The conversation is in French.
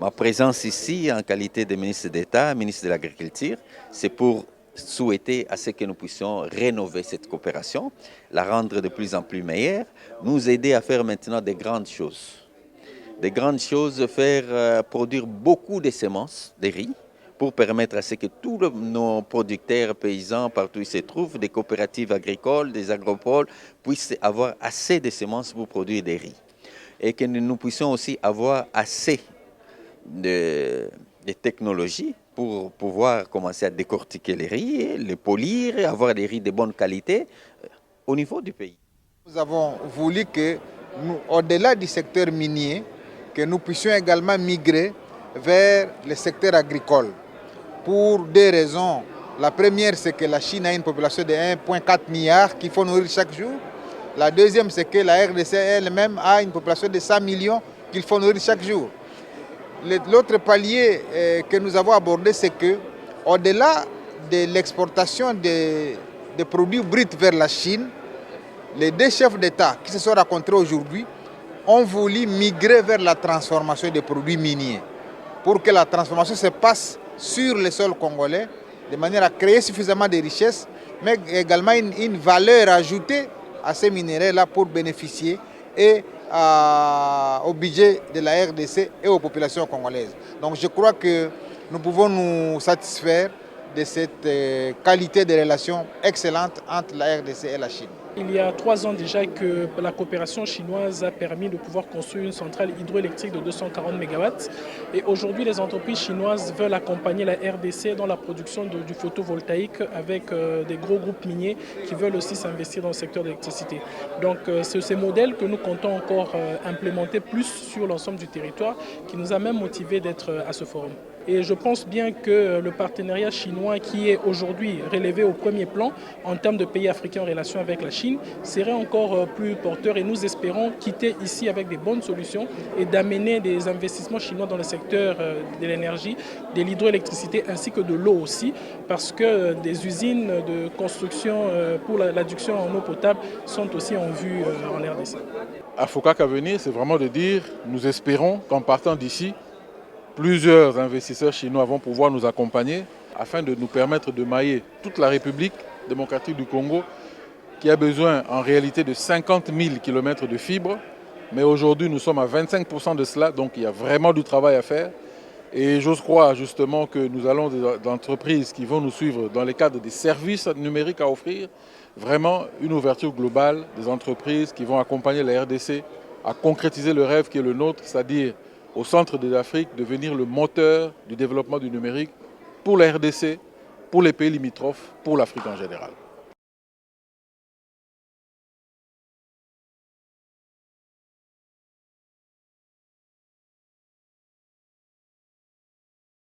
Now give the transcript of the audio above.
Ma présence ici en qualité de ministre d'État, ministre de l'Agriculture, c'est pour souhaiter à ce que nous puissions rénover cette coopération, la rendre de plus en plus meilleure, nous aider à faire maintenant des grandes choses. Des grandes choses, faire produire beaucoup de semences de riz pour permettre à ce que tous nos producteurs paysans, partout où ils se trouvent, des coopératives agricoles, des agropoles, puissent avoir assez de semences pour produire des riz. Et que nous puissions aussi avoir assez de technologies pour pouvoir commencer à décortiquer les riz, les polir, avoir des riz de bonne qualité au niveau du pays. Nous avons voulu que, au-delà du secteur minier, que nous puissions également migrer vers le secteur agricole. Pour deux raisons. La première, c'est que la Chine a une population de 1,4 milliard qu'il faut nourrir chaque jour. La deuxième, c'est que la RDC elle-même a une population de 100 millions qu'il faut nourrir chaque jour. L'autre palier que nous avons abordé, c'est que, au-delà de l'exportation des produits bruts vers la Chine, les deux chefs d'État qui se sont rencontrés aujourd'hui ont voulu migrer vers la transformation des produits miniers pour que la transformation se passe sur le sol congolais de manière à créer suffisamment de richesses, mais également une valeur ajoutée à ces minéraux-là pour bénéficier au budget de la RDC et aux populations congolaises. Donc je crois que nous pouvons nous satisfaire de cette qualité de relations excellentes entre la RDC et la Chine. Il y a 3 ans déjà que la coopération chinoise a permis de pouvoir construire une centrale hydroélectrique de 240 MW. Et aujourd'hui, les entreprises chinoises veulent accompagner la RDC dans la production du photovoltaïque avec des gros groupes miniers qui veulent aussi s'investir dans le secteur de l'électricité. Donc c'est ces modèles que nous comptons encore implémenter plus sur l'ensemble du territoire qui nous a même motivés d'être à ce forum. Et je pense bien que le partenariat chinois qui est aujourd'hui relevé au premier plan en termes de pays africains en relation avec la Chine serait encore plus porteur et nous espérons quitter ici avec des bonnes solutions et d'amener des investissements chinois dans le secteur de l'énergie, de l'hydroélectricité ainsi que de l'eau aussi parce que des usines de construction pour l'adduction en eau potable sont aussi en vue en RDC. À FOCAC à venir, c'est vraiment de dire, nous espérons qu'en partant d'ici, plusieurs investisseurs chinois vont pouvoir nous accompagner afin de nous permettre de mailler toute la République démocratique du Congo qui a besoin en réalité de 50 000 km de fibres. Mais aujourd'hui, nous sommes à 25% de cela, donc il y a vraiment du travail à faire. Et j'ose croire justement que nous allons des entreprises qui vont nous suivre dans le cadre des services numériques à offrir, vraiment une ouverture globale des entreprises qui vont accompagner la RDC à concrétiser le rêve qui est le nôtre, c'est-à-dire au centre de l'Afrique, devenir le moteur du développement du numérique pour la RDC, pour les pays limitrophes, pour l'Afrique en général.